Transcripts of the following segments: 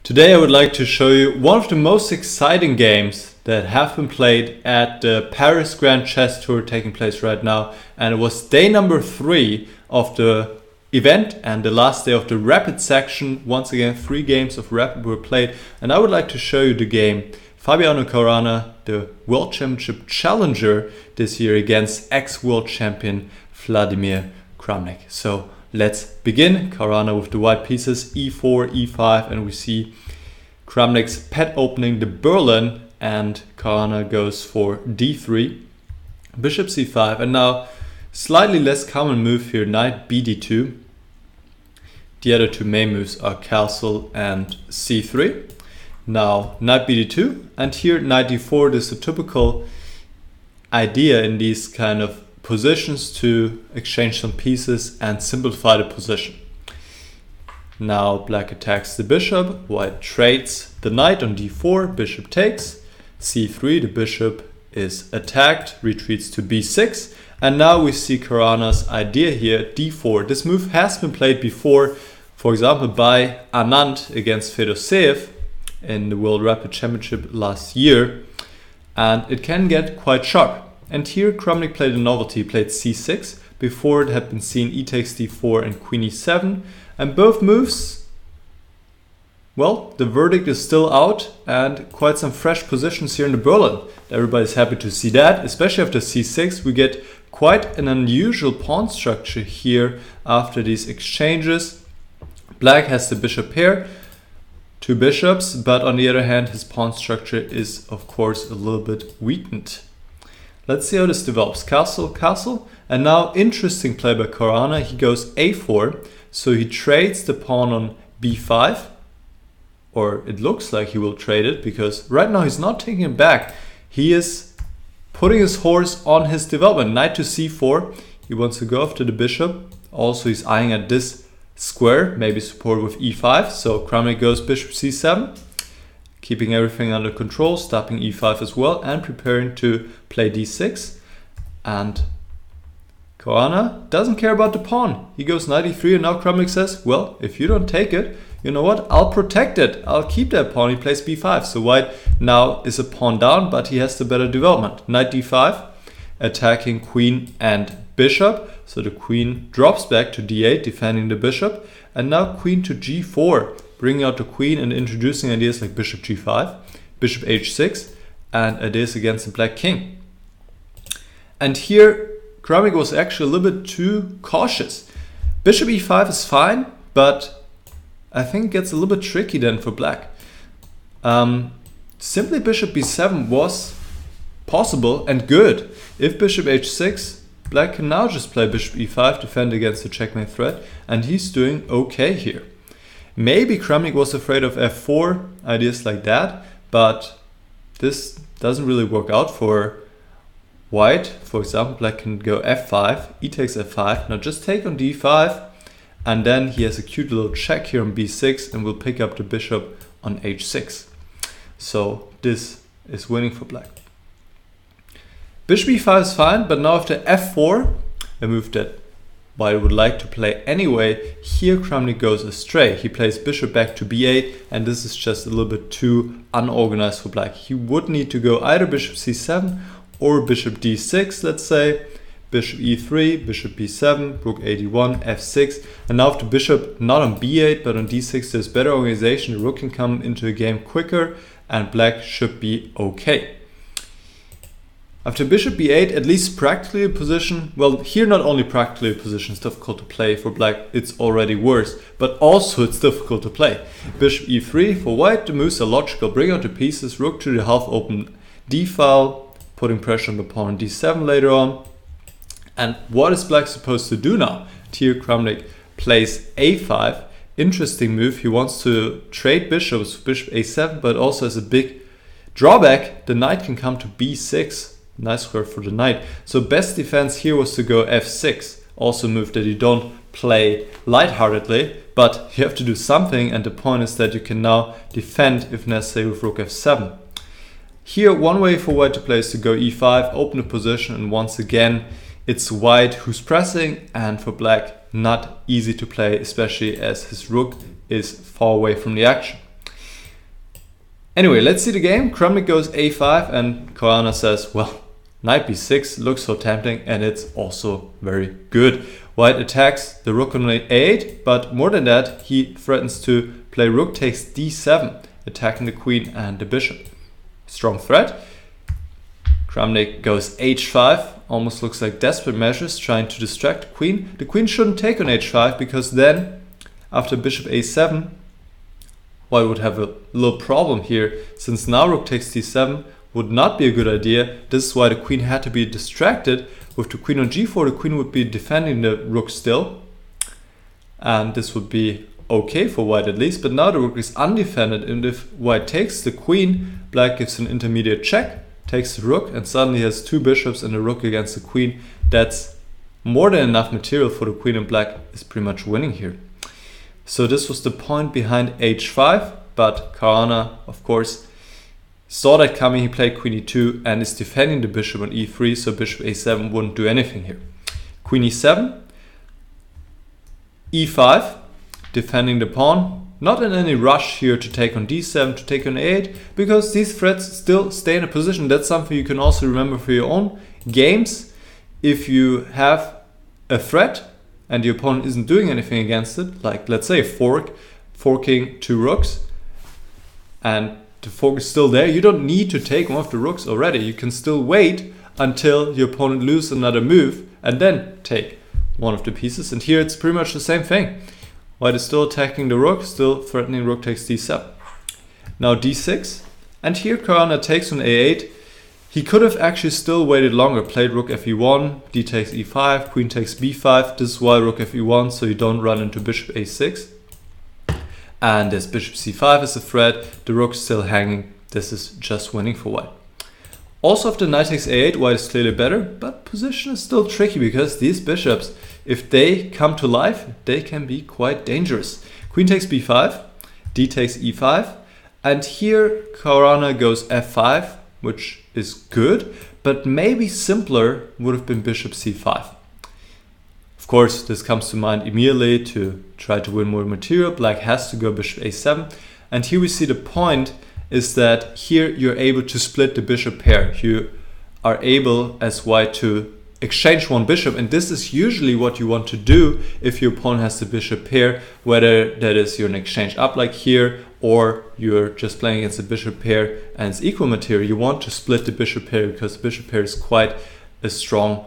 Today I would like to show you one of the most exciting games that have been played at the Paris Grand Chess Tour taking place right now, and it was day number 3 of the event and the last day of the rapid section. Once again, 3 games of rapid were played, and I would like to show you the game Fabiano Caruana, the World Championship challenger this year, against ex-world champion Vladimir Kramnik. So let's begin. Caruana with the white pieces, e4, e5, and we see Kramnik's pet opening the Berlin, and Caruana goes for d3, bishop c5, and now slightly less common move here, knight bd2. The other 2 main moves are castle and c3. Now knight bd2, and here knight d4. This is a typical idea in these kind of positions to exchange some pieces and simplify the position. Now black attacks the bishop, white trades the knight on d4, bishop takes, c3, the bishop is attacked, retreats to b6, and now we see Caruana's idea here, d4. This move has been played before, for example by Anand against Fedoseev in the World Rapid Championship last year, and it can get quite sharp. And here Kramnik played a novelty, played c6. Before it had been seen e takes d4 and queen e7. And both moves, well, the verdict is still out, and quite some fresh positions here in the Berlin. Everybody's happy to see that, especially after c6. We get quite an unusual pawn structure here after these exchanges. Black has the bishop pair, 2 bishops, but on the other hand his pawn structure is of course a little bit weakened. Let's see how this develops. Castle, castle, and now interesting play by Caruana. He goes a4, so he trades the pawn on b5, or it looks like he will trade it, because right now he's not taking it back. He is putting his horse on his development. Knight to c4, he wants to go after the bishop. Also he's eyeing at this square, maybe support with e5, so Kramnik goes bishop c7. Keeping everything under control, stopping e5 as well, and preparing to play d6. And Caruana doesn't care about the pawn. He goes knight e3, and now Kramnik says, well, if you don't take it, you know what, I'll protect it. I'll keep that pawn. He plays b5. So white now is a pawn down, but he has the better development. Knight d5, attacking queen and bishop. So the queen drops back to d8, defending the bishop. And now queen to g4. Bringing out the queen and introducing ideas like bishop g5, bishop h6, and ideas against the black king. And here Kramnik was actually a little bit too cautious. Bishop e5 is fine, but I think it gets a little bit tricky then for black. Simply bishop b7 was possible and good. If bishop h6, black can now just play bishop e5, defend against the checkmate threat, and he's doing okay here. Maybe Kramnik was afraid of f4, ideas like that, but this doesn't really work out for white. For example, black can go f5, e takes f5, now just take on d5, and then he has a cute little check here on b6 and will pick up the bishop on h6. So this is winning for black. Bishop e5 is fine, but now after f4, a move that white would like to play anyway, here Kramnik goes astray. He plays bishop back to b8, and this is just a little bit too unorganized for black. He would need to go either bishop c7 or bishop d6, let's say. Bishop e3, bishop b7, rook a1, f6, and now after bishop not on b8 but on d6, there's better organization. The rook can come into the game quicker, and black should be okay. After bishop b8, at least practically a position, well, here not only practically a position is difficult to play for black, it's already worse, but also it's difficult to play. Bishop e3 for white, the moves are logical, bring out the pieces, rook to the half open d-file, putting pressure on the pawn on d7 later on. And what is black supposed to do now? Here Kramnik plays a5, interesting move. He wants to trade bishops, bishop a7, but also has a big drawback. The knight can come to b6. Nice square for the knight. So best defense here was to go f6. Also a move that you don't play lightheartedly, but you have to do something, and the point is that you can now defend if necessary with rook f7. Here one way for white to play is to go e5, open the position, and once again it's white who's pressing, and for black not easy to play, especially as his rook is far away from the action. Anyway, let's see the game. Kramnik goes a5 and Caruana says, well, knight b6 looks so tempting, and it's also very good. White attacks the rook on a8, but more than that, he threatens to play rook takes d7, attacking the queen and the bishop. Strong threat. Kramnik goes h5, almost looks like desperate measures, trying to distract the queen. The queen shouldn't take on h5, because then, after bishop a7, White would have a little problem here, since now rook takes d7 would not be a good idea. This is why the queen had to be distracted. With the queen on g4, the queen would be defending the rook still, and this would be okay for White at least, but now the rook is undefended, and if White takes the queen, Black gives an intermediate check, takes the rook, and suddenly has two bishops and a rook against the queen. That's more than enough material for the queen, and Black is pretty much winning here. So this was the point behind h5, but Caruana, of course, saw that coming. He played queen e2 and is defending the bishop on e3, so bishop a7 wouldn't do anything here. Queen e7, e5, defending the pawn. Not in any rush here to take on d7, to take on a8, because these threats still stay in a position. That's something you can also remember for your own games. If you have a threat and the opponent isn't doing anything against it, like let's say forking two rooks, and the fork is still there, you don't need to take one of the rooks already. You can still wait until your opponent loses another move and then take one of the pieces. And here it's pretty much the same thing. White is still attacking the rook, still threatening rook takes d7. Now d6, and here Caruana takes on a8. He could have actually still waited longer, played rook fe1, d takes e5, queen takes b5. This is why rook fe1, so you don't run into bishop a6. And as bishop c5 is a threat, the rook is still hanging. This is just winning for White. Also after knight takes a8, White is clearly better, but position is still tricky because these bishops, if they come to life, they can be quite dangerous. Queen takes b5, d takes e5, and here Caruana goes f5, which is good, but maybe simpler would have been bishop c5. Of course, this comes to mind immediately to try to win more material. Black has to go bishop a7, and here we see the point is that here you're able to split the bishop pair. You are able as White to exchange one bishop, and this is usually what you want to do if your opponent has the bishop pair, whether that is you're in exchange up like here, or you're just playing against the bishop pair and it's equal material. You want to split the bishop pair because the bishop pair is quite a strong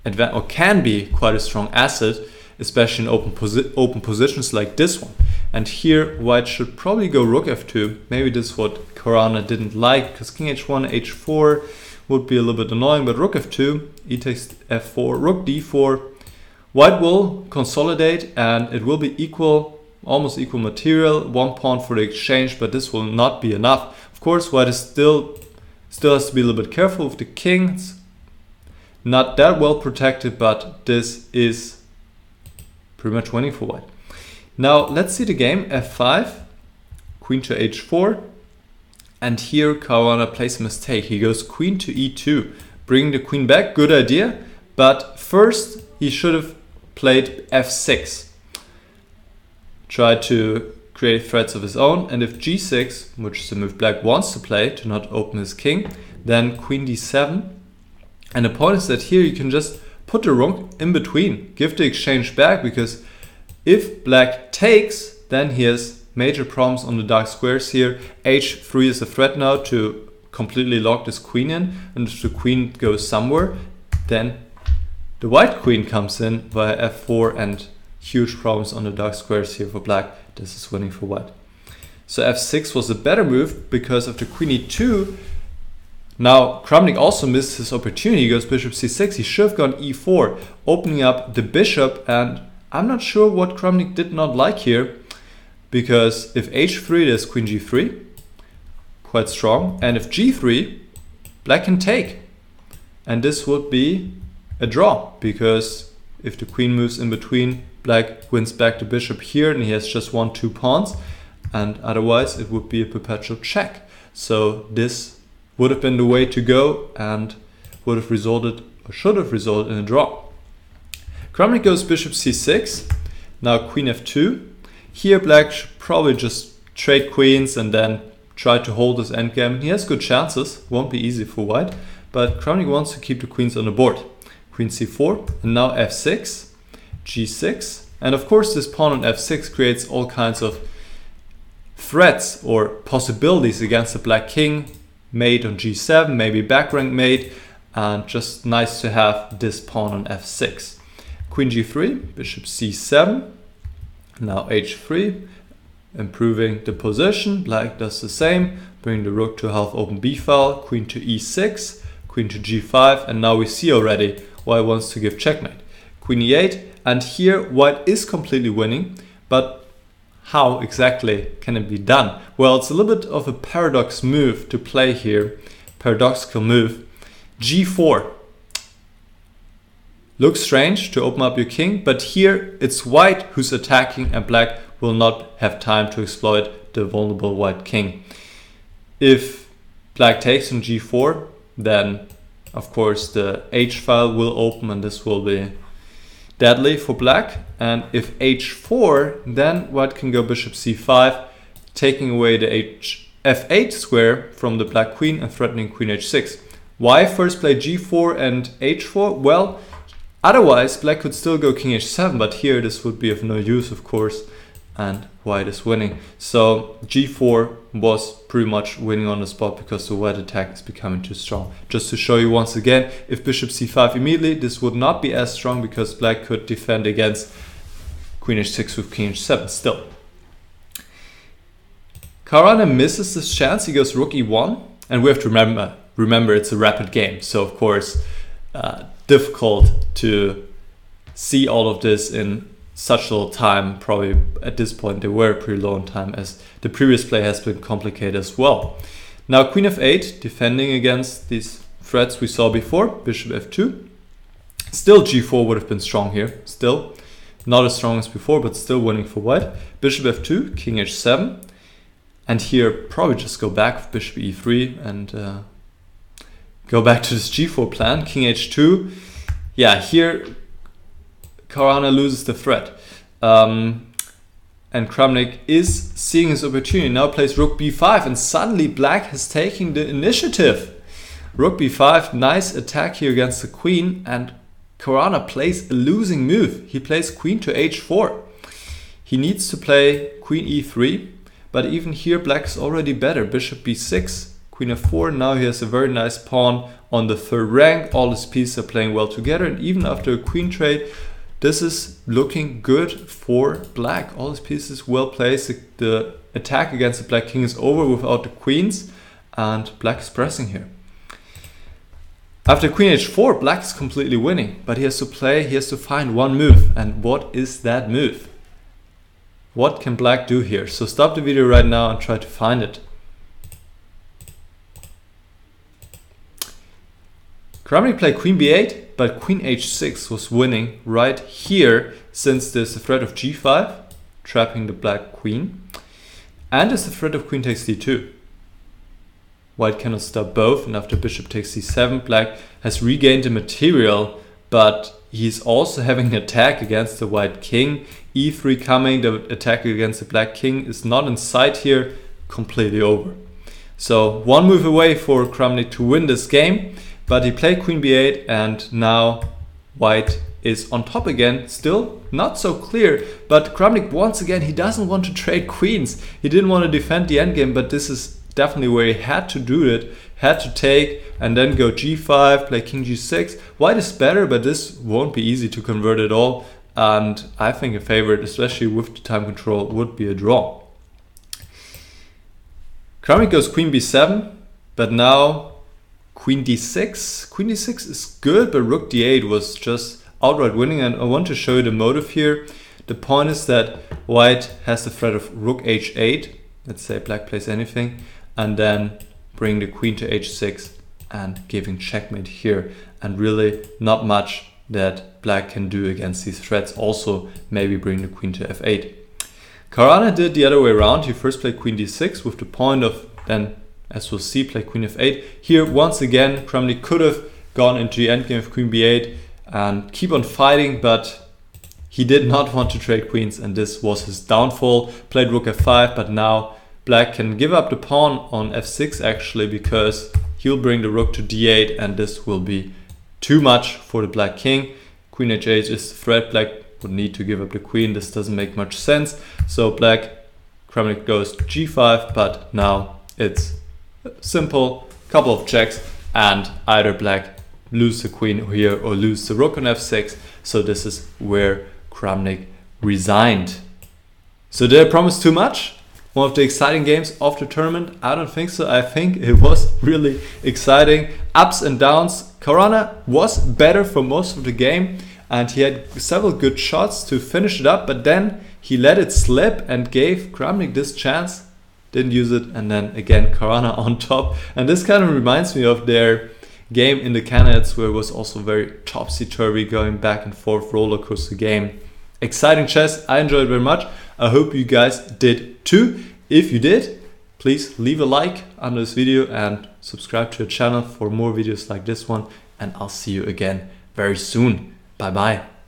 advantage, or can be quite a strong asset, especially in open positions like this one. And here White should probably go rook f2. Maybe this is what Caruana didn't like, because king h1, h4 would be a little bit annoying, but rook f2, e takes f4, rook d4. White will consolidate and it will be equal, almost equal material, one pawn for the exchange, but this will not be enough. Of course, White is still has to be a little bit careful with the king. It's not that well protected, but this is pretty much winning for White. Now let's see the game. f5, queen to h4, and here Caruana plays a mistake. He goes queen to e2, bringing the queen back, good idea, but first he should have played f6. Tried to create threats of his own, and if g6, which is the move Black wants to play to not open his king, then queen d7. And the point is that here you can just put the rook in between, give the exchange back, because if Black takes, then he has major problems on the dark squares here. h3 is a threat now to completely lock this queen in, and if the queen goes somewhere, then the white queen comes in via f4, and huge problems on the dark squares here for Black. This is winning for White. So f6 was a better move because of the queen e2. Now Kramnik also missed his opportunity. He goes bishop c6. He should have gone e4, opening up the bishop, and I'm not sure what Kramnik did not like here, because if h3, there's queen g3, quite strong, and if g3, Black can take, and this would be a draw, because if the queen moves in between, Black wins back the bishop here, and he has just 1-2 pawns, and otherwise it would be a perpetual check. So this would have been the way to go and would have resulted, or should have resulted, in a draw. Kramnik goes bishop c6, now queen f2. Here Black should probably just trade queens and then try to hold this endgame. He has good chances, won't be easy for white, but Kramnik wants to keep the queens on the board. Queen c4, and now f6, g6, and of course this pawn on f6 creates all kinds of threats or possibilities against the black king. Mate on g7, maybe back rank mate, and just nice to have this pawn on f6. Queen g3, bishop c7, now h3, improving the position. Black does the same, bring the rook to a half open b file, queen to e6, queen to g5, and now we see already white wants to give checkmate. Queen e8, and here white is completely winning, but how exactly can it be done? Well, it's a little bit of a paradox move to play here, paradoxical move. g4 looks strange to open up your king, but here it's white who's attacking and black will not have time to exploit the vulnerable white king. If black takes on g4, then of course the h file will open and this will be deadly for black. And if h4, then white can go bishop c5, taking away the f8 square from the black queen and threatening queen h6. Why first play g4 and h4? Well, otherwise black could still go king h7, but here this would be of no use, of course, and white is winning. So g4 was pretty much winning on the spot because the white attack is becoming too strong. Just to show you once again, if bishop c5 immediately, this would not be as strong because black could defend against queen h6 with king h7 still. Caruana misses this chance, he goes rook e1, and we have to remember it's a rapid game, so of course difficult to see all of this in such little time. Probably at this point they were pretty low in time, as the previous play has been complicated as well. Now queen f8, defending against these threats we saw before, bishop f2. Still g4 would have been strong here, still not as strong as before, but still winning for white. Bishop f2, king h7, and here probably just go back with bishop e3 and go back to this g4 plan. King h2, yeah, here Caruana loses the threat. And Kramnik is seeing his opportunity, now plays rook b5, and suddenly black has taken the initiative. Rook b5, nice attack here against the queen, and Caruana plays a losing move. He plays queen to h4. He needs to play queen e3, but even here black is already better. Bishop b6, queen f4, now he has a very nice pawn on the third rank. All his pieces are playing well together, and even after a queen trade, this is looking good for black. All his pieces well placed. The attack against the black king is over without the queens, and black is pressing here. After queen h4, black is completely winning, but he has to find one move. And what is that move? What can black do here? So stop the video right now and try to find it. Kramnik played queen b8, but queen h6 was winning right here, since there's the threat of g5, trapping the black queen, and there's the threat of queen takes d2. White cannot stop both, and after bishop takes c7, black has regained the material, but he's also having an attack against the white king. e3 coming, the attack against the black king is not in sight here, completely over. So one move away for Kramnik to win this game, but he played queen b8, and now white is on top again. Still not so clear, but Kramnik once again, he doesn't want to trade queens. He didn't want to defend the endgame, but this is definitely where he had to do it, had to take and then go g5, play king g6. White is better, but this won't be easy to convert at all, and I think a favorite, especially with the time control, would be a draw. Kramnik goes queen b7, but now queen d6. Queen d6 is good, but rook d8 was just outright winning, and I want to show you the motive here. The point is that white has the threat of rook h8. Let's say black plays anything, and then bring the queen to h6 and giving checkmate here. And really not much that black can do against these threats. Also maybe bring the queen to f8. Caruana did the other way around. He first played queen d6 with the point of then, as we'll see, play queen f8. Here once again Kramnik could have gone into the endgame of queen b8 and keep on fighting, but he did not want to trade queens, and this was his downfall. Played rook f5, but now Black can give up the pawn on f6 actually, because he'll bring the rook to d8 and this will be too much for the black king. Queen h8 is the threat. Black would need to give up the queen. This doesn't make much sense. So Kramnik goes g5, but now it's simple, couple of checks, and either black lose the queen here or lose the rook on f6. So this is where Kramnik resigned. So did I promise too much? One of the exciting games of the tournament? I don't think so. I think it was really exciting. Ups and downs. Caruana was better for most of the game and he had several good shots to finish it up, but then he let it slip and gave Kramnik this chance, didn't use it, and then again Caruana on top. And this kind of reminds me of their game in the Canadians, where it was also very topsy-turvy, going back and forth, roller coaster game. Exciting chess. I enjoyed it very much. I hope you guys did too. If you did, please leave a like under this video and subscribe to the channel for more videos like this one. And I'll see you again very soon. Bye bye.